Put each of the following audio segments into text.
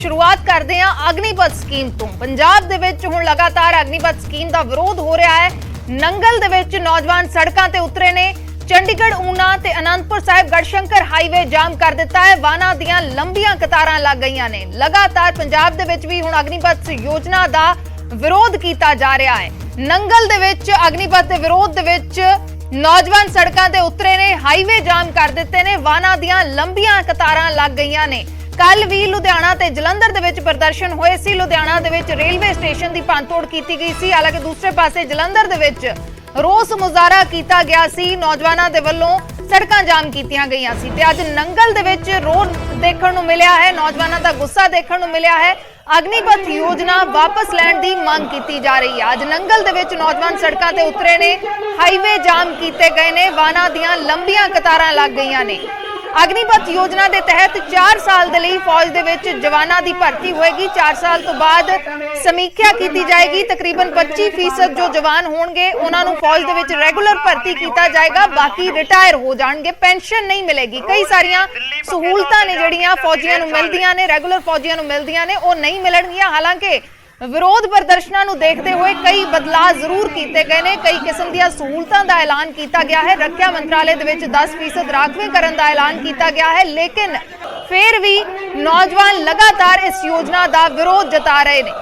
शुरुआत करते हैं अग्निपथ स्कीम तो। पंजाब दे विच हुण लगातार अग्निपथ स्कीम का विरोध हो रहा है। नंगल दे विच नौजवान सड़कों ते उतरे ने। चंडीगढ़ ऊना ते आनंदपुर साहिब गढ़शंकर हाईवे जाम कर दिता है। वाहनां दीयां लंबियां कतारां लग गईयां ने। लगातार पंजाब दे विच भी हुण अग्निपथ योजना का विरोध किया जा रहा है। नंगल दे विच अग्निपथ दे विरोध दे विच नौजवान सड़कों ते उतरे ने, हाईवे जाम कर दिते ने, वाहनां दीयां लंबियां कतारां लग गईयां ने। कल भी लुधियाना ते जलंधर दे विच प्रदर्शन होए सी। लुधियाना दे विच रेलवे स्टेशन की भंनतोड़ की गई सी। हालांकि दूसरे पासे जलंधर दे विच रोस मुजाहरा किया गया सी। नौजवानों दे वल्लों सड़कां जाम कीतियां गईयां सी ते अज नंगल दे विच रोड देखण नूं मिलिया है। नौजवानों का गुस्सा देखण नूं मिलिया है। अग्निपथ योजना वापस लैण दी मांग की जा रही है। अज नंगल दे विच नौजवान सड़कां ते उतरे ने, हाईवे जाम किए गए ने, वाहनां दीयां लंबियां कतारां लग गईयां ने। अग्निपथ योजना के तहत 4 साल के लिए फौज दे विच जवानां दी भर्ती होएगी। 4 साल तो बाद समीक्षा की जाएगी। तकरीबन 25% जो जवान होंगे उन्होंने फौज दे विच रेगुलर भर्ती किया जाएगा, बाकी रिटायर हो जाएंगे। पेंशन नहीं मिलेगी। कई सारिया सहूलतां ने जिहड़ियां फौजियां नूं मिलदियां ने, रेगुलर फौजियां नूं मिलदियां ने, वो नहीं मिलणगियां। हालांकि विरोध प्रदर्शनों को देखते हुए कई बदलाव जरूर किए गए हैं। कई किस्म दी सहूलतां का ऐलान किया गया है। रक्षा मंत्रालय दे विच 10% राखवेंकरण का ऐलान किया गया है, लेकिन फिर भी नौजवान लगातार इस योजना का विरोध जता रहे हैं।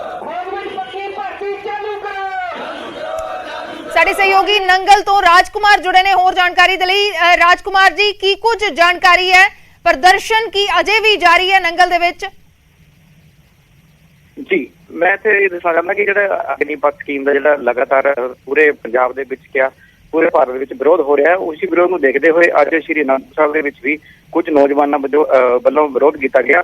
साडे सहयोगी नंगल तो राजकुमार जुड़े ने होर जानकारी दे लई। राजकुमार जी, की कुछ जानकारी है? प्रदर्शन की अजे भी जारी है नंगल दे विच? जी, मैं तो ये दसना चाहता कि जो अग्निपथ स्कीम का जो लगातार पूरे पंजाब के क्या पूरे भारत में विरोध हो रहा है, उसी विरोध को देखते हुए अज श्री आनंदपुर साहिब के भी कुछ नौजवानों वालों विरोध किया गया।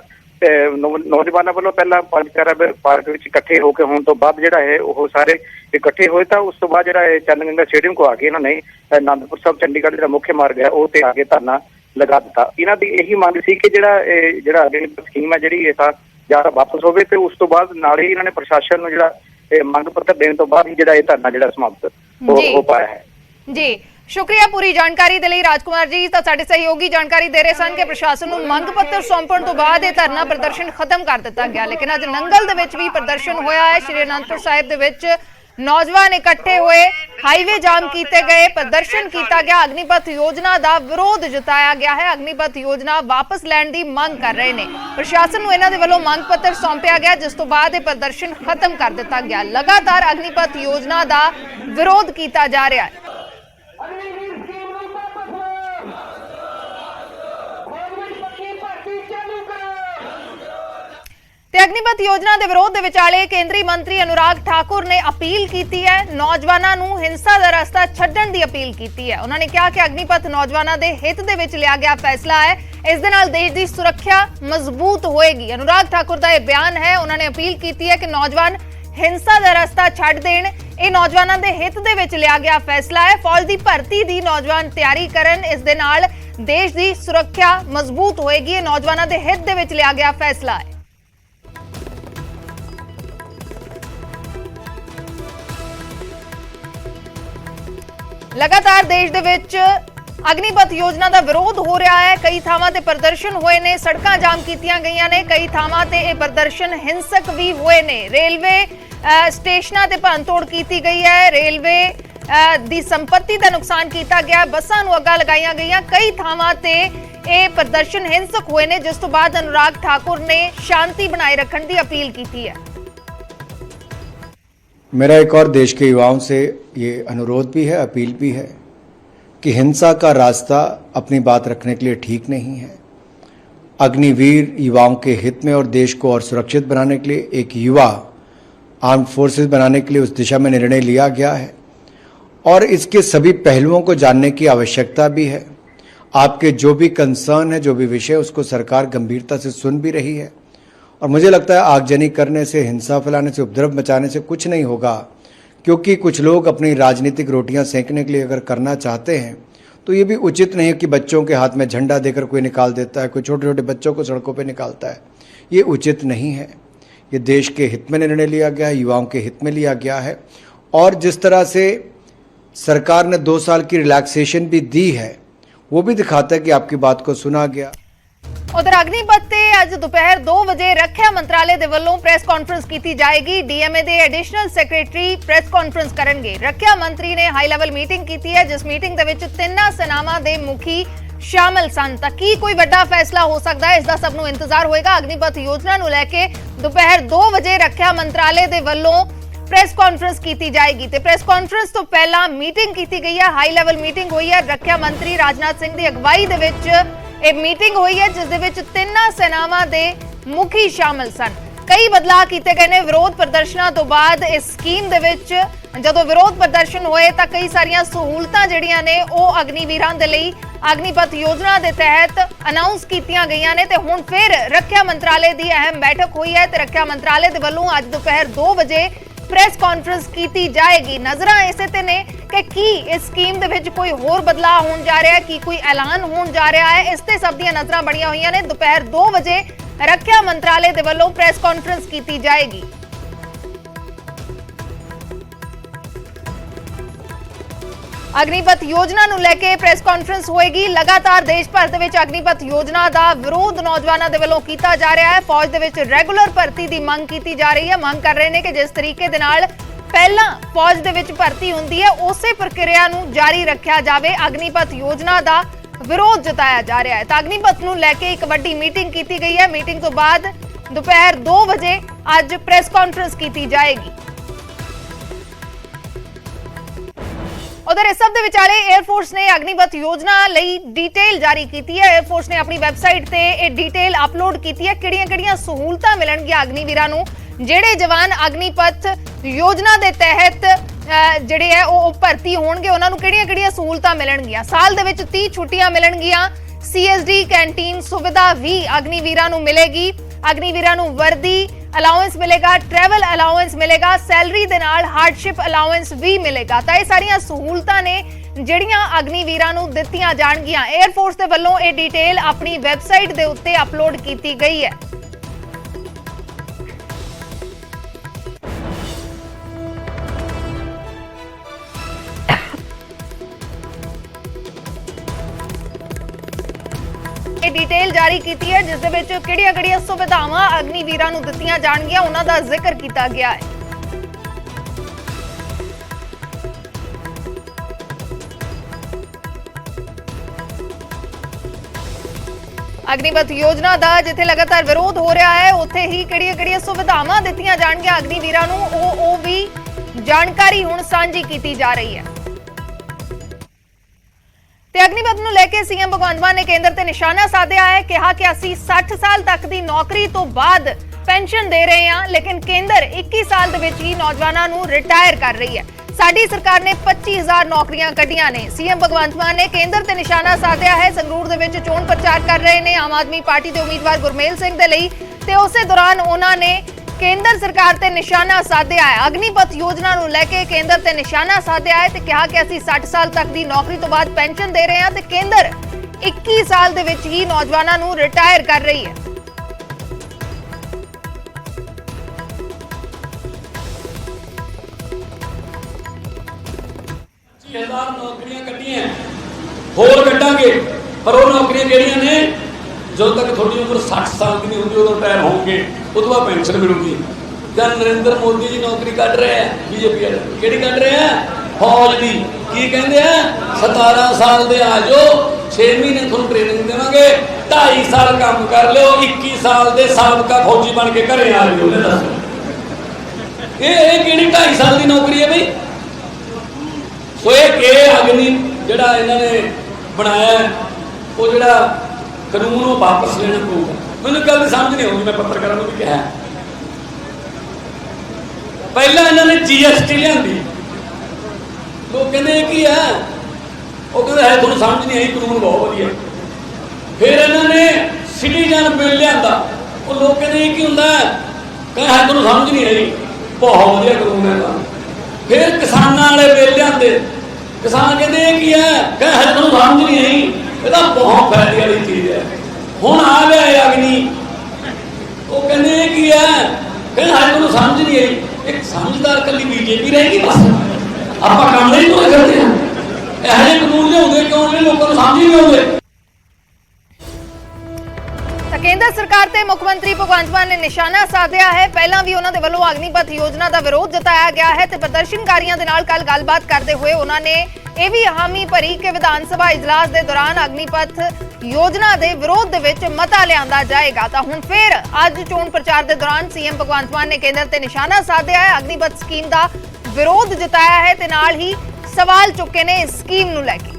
नौजवानों वालों पहला पंचकारा पार्क में इकट्ठे होकर होने तो बाद जो है वो सारे इकट्ठे होए, तो उस तो बाद जो चंदगंगा स्टेडियम को आके इन्होंने आनंदपुर साहिब चंडीगढ़ जो मुख्य मार्ग है वो आगे धरना लगा दिता। इन्हों की यही मंग सी कि जो अग्निपथ स्कीम है जी ਜਾਂ वापस होवे ते उस तो बाद नाल ही इन्होंने प्रशासन ਨੂੰ ਜਿਹੜਾ ਮੰਗ ਪੱਤਰ ਦੇਣ ਤੋਂ ਬਾਅਦ ਹੀ ਜਿਹੜਾ ਇਹ ਧਰਨਾ ਜਿਹੜਾ ਸਮਾਪਤ ਹੋ ਪਾਇਆ ਹੈ। जी, शुक्रिया पूरी जानकारी के लिए राजकुमार जी। तो साडे सहयोगी जानकारी दे रहे सन कि प्रशासन को मंग पत्र सौंपण तो बाद यह धरना प्रदर्शन खत्म कर दिता गया। लेकिन अज नंगल दे विच भी प्रदर्शन होया है। श्री आनंदपुर साहिब दे विच नौजवान इकट्ठे हुए, हाईवे जाम किए गए, प्रदर्शन किया गया, अग्निपथ योजना का विरोध जताया गया है। अग्निपथ योजना वापस लैण की मांग कर रहे हैं। प्रशासन को इन्हों के वालों मंग पत्र सौंपया गया, जिस तो बाद यह प्रदर्शन खत्म कर दिता गया। लगातार अग्निपथ योजना का विरोध किया जा रहा है। अग्निपथ योजना के विरोध के विचाले केंद्रीय मंत्री अनुराग ठाकुर ने अपील की है। नौजवानों को हिंसा का रास्ता छड्डण की अपील की है। उन्होंने कहा कि अग्निपथ नौजवानों के हित दे विच लिया गया फैसला है। इस दे नाल देश की सुरक्षा मजबूत होएगी। अनुराग ठाकुर का यह बयान है। उन्होंने अपील की है कि नौजवान हिंसा का रास्ता छड्ड देण। यह नौजवानों के हित दे विच लिया गया फैसला है। फौज की भर्ती की नौजवान तैयारी करन, इस दे नाल देश की सुरक्षा मजबूत होएगी। यह नौजवानों के हित दे विच लिया गया फैसला है। लगातार देश दे विच अग्निपथ योजना का विरोध हो रहा है। कई थावां ते प्रदर्शन होए ने, सड़कां जाम कीतियां गईयां ने, कई थावां ते ये प्रदर्शन हिंसक भी होए ने। रेलवे स्टेशनां ते भंनतोड़ की गई है। रेलवे दी संपत्ति का नुकसान किया गया। बसां नूं अग्गां लगाईयां गईयां। कई थावां ते ये प्रदर्शन हिंसक होए ने, जिस तो बाद अनुराग ठाकुर ने शांति बनाए रखने की अपील की है। मेरा एक और देश के युवाओं से ये अनुरोध भी है, अपील भी है कि हिंसा का रास्ता अपनी बात रखने के लिए ठीक नहीं है। अग्निवीर युवाओं के हित में और देश को और सुरक्षित बनाने के लिए एक युवा आर्म फोर्सेस बनाने के लिए उस दिशा में निर्णय लिया गया है और इसके सभी पहलुओं को जानने की आवश्यकता भी है। आपके जो भी कंसर्न है, जो भी विषय, उसको सरकार गंभीरता से सुन भी रही है और मुझे लगता है आगजनी करने से, हिंसा फैलाने से, उपद्रव मचाने से कुछ नहीं होगा, क्योंकि कुछ लोग अपनी राजनीतिक रोटियां सेंकने के लिए अगर करना चाहते हैं तो ये भी उचित नहीं है कि बच्चों के हाथ में झंडा देकर कोई निकाल देता है, कोई छोटे छोटे बच्चों को सड़कों पे निकालता है। ये उचित नहीं है। ये देश के हित में निर्णय लिया गया है, युवाओं के हित में लिया गया है और जिस तरह से सरकार ने 2 साल की रिलैक्सेशन भी दी है वो भी दिखाता है कि आपकी बात को सुना गया। उधर अग्निपथ ते अज दोपहर 2 वजे रखिया मंत्रालय दे वल्लों प्रेस कॉन्फ्रेंस की जाएगी। डीएमए दे एडिशनल सैकटरी प्रेस कॉन्फ्रेंस करनगे। रखिया मंत्री ने हाई लैवल मीटिंग की है, जिस मीटिंग दे विच तिन्ना सेनावां दे मुखी शामिल सन। तां की कोई वड्डा फैसला हो सकदा है, इसदा सब नूं इंतजार होएगा। अग्निपथ योजना नूं लैके दोपहर 2 वजे रखिया मंत्रालय दे वल्लों प्रेस कॉन्फ्रेंस की जाएगी ते प्रेस कॉन्फ्रेंस तो पहला मीटिंग की गई है, हाई लैवल मीटिंग हुई है। रखिया मंत्री राजनाथ सिंह की अगवाई दे विच ਇਹ ਮੀਟਿੰਗ ਹੋਈ ਹੈ, ਜਿਸ ਦੇ ਵਿੱਚ ਤਿੰਨਾਂ ਸੈਨਾਵਾਂ ਦੇ ਮੁਖੀ ਸ਼ਾਮਲ ਸਨ। ਕਈ ਬਦਲਾਅ ਕੀਤੇ ਗਏ ਨੇ ਵਿਰੋਧ ਪ੍ਰਦਰਸ਼ਨਾਂ ਤੋਂ ਬਾਅਦ। ਇਸ ਸਕੀਮ ਦੇ ਵਿੱਚ ਜਦੋਂ ਵਿਰੋਧ ਪ੍ਰਦਰਸ਼ਨ ਹੋਏ ਤਾਂ ਕਈ ਸਾਰੀਆਂ ਸਹੂਲਤਾਂ ਜਿਹੜੀਆਂ ਨੇ ਉਹ ਅਗਨੀਵੀਰਾਂ ਦੇ ਲਈ ਅਗਨੀਪਥ ਯੋਜਨਾ ਦੇ ਤਹਿਤ ਅਨਾਉਂਸ ਕੀਤੀਆਂ ਗਈਆਂ ਨੇ ਤੇ ਹੁਣ ਫਿਰ ਰੱਖਿਆ ਮੰਤਰਾਲੇ ਦੀ ਅਹਿਮ ਬੈਠਕ ਹੋਈ ਹੈ ਤੇ ਰੱਖਿਆ ਮੰਤਰਾਲੇ ਦੇ ਵੱਲੋਂ ਅੱਜ ਦੁਪਹਿਰ 2 ਵਜੇ प्रेस कॉन्फ्रेंस की जाएगी। नजर इसे ते ने कि इस स्कीम दे विच कोई होर बदलाव होने जा रहा है, कि कोई ऐलान होने जा रहा है, इस ते सब दी नजर बणियां हुई ने। दोपहर 2 वजे रखिया मंत्रालय दे वल्लों प्रेस कॉन्फ्रेंस की जाएगी। अग्निपथ योजना नूं लैके प्रेस कॉन्फ्रेंस होएगी। लगातार देश भर दे विच अग्निपथ योजना दा विरोध नौजवानों दे वल्लों कीता जा रहा है। फौज दे विच रेगुलर भर्ती दी मंग कीती जा रही है। मंग कर रहे ने कि जिस तरीके दे नाल पहला फौज दे विच भर्ती हुंदी है, उसे प्रक्रिया नूं जारी रखिया जावे। अग्निपथ योजना दा विरोध जताया जा रहा है। तां अग्निपथ नूं लैके एक वड्डी मीटिंग कीती गई है। मीटिंग तो बाद दोपहर 2 वजे अज प्रेस कॉन्फ्रेंस की जाएगी। उधर इस सब दे विचाले एयरफोर्स ने अग्निपथ योजना लई डिटेल जारी की है। एयरफोर्स ने अपनी वैबसाइट ते ये डिटेल अपलोड की है। किहड़ियां-किहड़ियां सहूलतां मिलणगियां अग्निवीरां नूं, जिहड़े जवान अग्निपथ योजना दे तहत जिहड़े है वो भर्ती होणगे, उन्हां नूं किहड़ियां-किहड़ियां सहूलतां मिलणगियां। साल दे विच 30 छुट्टियां मिलणगियां। सीएसडी कैंटीन सुविधा भी अग्निवीरां नूं मिलेगी। अग्निवीरां नूं वर्दी अलाउंस मिलेगा, ट्रैवल अलाउंस मिलेगा, सैलरी दे नाल हार्डशिप अलाउंस भी मिलेगा। तां ये सारियां सहूलतां ने ਜਿਹੜੀਆਂ ਅਗਨੀਵੀਰਾਂ ਨੂੰ ਦਿੱਤੀਆਂ ਜਾਣਗੀਆਂ। 에ਅਰਫੋਰਸ ਦੇ ਵੱਲੋਂ ਇਹ ਡਿਟੇਲ ਆਪਣੀ ਵੈਬਸਾਈਟ ਦੇ ਉੱਤੇ ਅਪਲੋਡ ਕੀਤੀ ਗਈ ਹੈ। ਇਹ ਡਿਟੇਲ ਜਾਰੀ ਕੀਤੀ ਹੈ, ਜਿਸ ਦੇ ਵਿੱਚ ਕਿਹੜੀਆਂ-ਕਿਹੜੀਆਂ ਸੁਵਿਧਾਵਾਂ ਅਗਨੀਵੀਰਾਂ ਨੂੰ ਦਿੱਤੀਆਂ ਜਾਣਗੀਆਂ ਉਹਨਾਂ ਦਾ ਜ਼ਿਕਰ ਕੀਤਾ ਗਿਆ ਹੈ। अग्निपथ योजना का जिथे लगातार विरोध हो रहा है, उत्थे ही किहड़ियां-किहड़ियां सुविधावां दित्तियां जाणगीआं अग्निवीरां नूं, वो भी जानकारी हुण सांझी कीती जा रही है। ते अग्निपथ नूं लैके सीएम भगवंत मान ने केंद्र ते निशाना साधिया है। कहा कि असीं 60 साल तक दी नौकरी तो बाद पेंशन दे रहे हैं, लेकिन केंद्र 21 साल दे विच ही नौजवानां नूं रिटायर कर रही है। साडी सरकार ने 25,000 नौकरियां कढ़ियां ने। सीएम भगवंत मान ने केंद्र ते निशाना साधिया है। संगरूर दे विच चोण प्रचार कर रहे ने आम आदमी पार्टी के उम्मीदवार गुरमेल सिंह दे लई, ते उसे दौरान उन्हां ने केंद्र सरकार ते निशाना साधिया है। अग्निपथ योजना नूं लैके केंद्र ते निशाना साधिया है ते कहा कि असीं 60 साल तक दी नौकरी तो बाद पेंशन दे रहे हैं ते केंद्र 21 साल दे विच ही नौजवानां नूं रिटायर कर रही है। 1000 नौकरियां कट्टियां होर कटांगे, पर वो नौकरियां ਜਿਹੜੀਆਂ ਨੇ ਜਦੋਂ तक थोड़ी उम्र 60 साल की नहीं होंगी उदों रिटायर होंगे, उस बाद पेंशन मिलूगी। क्या नरेंद्र मोदी जी नौकरी कट रहे हैं बीजेपी वाले, ਕਿਹੜੀ ਕੱਢ ਰਹੇ हैं फौज ਦੀ। ਕੀ ਕਹਿੰਦੇ ਆ 17 ਸਾਲ ਦੇ ਆ ਜਾਓ, 6 ਮਹੀਨੇ ਤੁਹਾਨੂੰ ਟ੍ਰੇਨਿੰਗ ਦੇਵਾਂਗੇ, 2.5 ਸਾਲ ਕੰਮ ਕਰ ਲਿਓ, 21 ਸਾਲ ਦੇ ਸਾਬਕਾ ਫੌਜੀ ਬਣ ਕੇ ਘਰੇ ਆ ਜਿਓ। ਉਹਨੇ ਦੱਸੋ ਇਹ ਕਿਹੜੀ 2.5 ਸਾਲ ਦੀ ਨੌਕਰੀ ਹੈ ਬਈ। ਸੋ ਇਹ ਅਗਨੀ ਜਿਹੜਾ ਇਹਨਾਂ ਨੇ ਬਣਾਇਆ ਉਹ ਜਿਹੜਾ ਕਾਨੂੰਨ ਉਹ ਵਾਪਸ ਲੈਣਾ ਪਊਗਾ। ਮੈਨੂੰ ਗੱਲ ਦੀ ਸਮਝ ਨਹੀਂ ਆਉਂਦੀ, ਮੈਂ ਪੱਤਰਕਾਰਾਂ ਨੂੰ ਵੀ ਕਿਹਾ। ਪਹਿਲਾਂ ਇਹਨਾਂ ਨੇ GST ਲਿਆਂਦੀ, ਲੋਕ ਕਹਿੰਦੇ ਕੀ ਆ, ਉਹ ਕਹਿੰਦੇ ਹੈ ਤੁਹਾਨੂੰ ਸਮਝ ਨਹੀਂ ਆਈ, ਕਾਨੂੰਨ ਬਹੁਤ ਵਧੀਆ। ਫਿਰ ਇਹਨਾਂ ਨੇ ਸਿਟੀਜ਼ਨ ਬਿੱਲ ਲਿਆਂਦਾ, ਉਹ ਲੋਕ ਕਹਿੰਦੇ ਕੀ ਹੁੰਦਾ, ਕਹਿੰਦੇ ਹੈ ਤੁਹਾਨੂੰ ਸਮਝ ਨਹੀਂ ਆਈ, ਬਹੁਤ ਵਧੀਆ ਕਾਨੂੰਨ ਹੈ। ਫਿਰ ਕਿਸਾਨਾਂ ਵਾਲੇ ਬਿੱਲ ਲਿਆਂਦੇ, ਕਿਸਾਨ ਕਹਿੰਦੇ ਇਹ ਕੀ ਹੈ, ਕਹਿੰਦੇ ਹੈ ਤੁਹਾਨੂੰ ਸਮਝ ਨਹੀਂ ਆਈ, ਇਹ ਤਾਂ ਬਹੁਤ ਫਾਇਦੇ ਵਾਲੀ ਚੀਜ਼ ਹੈ। ਹੁਣ ਆ ਗਿਆ ਅਗਨੀ, ਉਹ ਕਹਿੰਦੇ ਇਹ ਕੀ ਹੈ, ਕਹਿੰਦੇ ਹੈ ਤੁਹਾਨੂੰ ਸਮਝ ਨਹੀਂ ਆਈ। ਇੱਕ ਸਮਝਦਾਰ ਕੱਲੀ BJP ਰਹੇਗੀ ਬਸ, ਆਪਾਂ ਕੰਮ ਨਹੀਂ ਕੋਈ ਕਰਦੇ ਹਾਂ। ਇਹੋ ਜਿਹੇ ਕਾਨੂੰਨ ਲਿਆਉਂਦੇ ਕਿਉਂ ਨੇ, ਲੋਕਾਂ ਨੂੰ ਸਮਝ ਨਹੀਂ ਆਉਂਦੇ। ਕੇਂਦਰ ਸਰਕਾਰ ਤੇ ਮੁੱਖ ਮੰਤਰੀ ਭਗਵੰਤ ਮਾਨ ਨੇ ਨਿਸ਼ਾਨਾ ਸਾਧਿਆ ਹੈ। ਪਹਿਲਾਂ ਵੀ ਉਹਨਾਂ ਦੇ ਵੱਲੋਂ ਅਗਨੀਪਥ ਯੋਜਨਾ ਦਾ ਵਿਰੋਧ ਜਤਾਇਆ ਗਿਆ ਹੈ ਤੇ ਪ੍ਰਦਰਸ਼ਨਕਾਰੀਆਂ ਦੇ ਨਾਲ ਕੱਲ ਗੱਲਬਾਤ ਕਰਦੇ ਹੋਏ ਉਹਨਾਂ ਨੇ ਇਹ ਵੀ ਹਾਮੀ ਭਰੀ ਕਿ ਵਿਧਾਨ ਸਭਾ ਇਜਲਾਸ ਦੇ ਦੌਰਾਨ ਅਗਨੀਪਥ ਯੋਜਨਾ ਦੇ ਵਿਰੋਧ ਦੇ ਵਿੱਚ ਮਤਾ ਲਿਆਂਦਾ ਜਾਏਗਾ। ਤਾਂ ਹੁਣ ਫਿਰ ਅੱਜ ਚੋਣ ਪ੍ਰਚਾਰ ਦੇ ਦੌਰਾਨ ਸੀਐਮ ਭਗਵੰਤ ਮਾਨ ਨੇ ਕੇਂਦਰ ਤੇ ਨਿਸ਼ਾਨਾ ਸਾਧਿਆ ਹੈ, ਅਗਨੀਪਥ ਸਕੀਮ ਦਾ ਵਿਰੋਧ ਜਤਾਇਆ ਹੈ ਤੇ ਨਾਲ ਹੀ ਸਵਾਲ ਚੁੱਕੇ ਨੇ ਇਸ ਸਕੀਮ ਨੂੰ ਲੈ ਕੇ।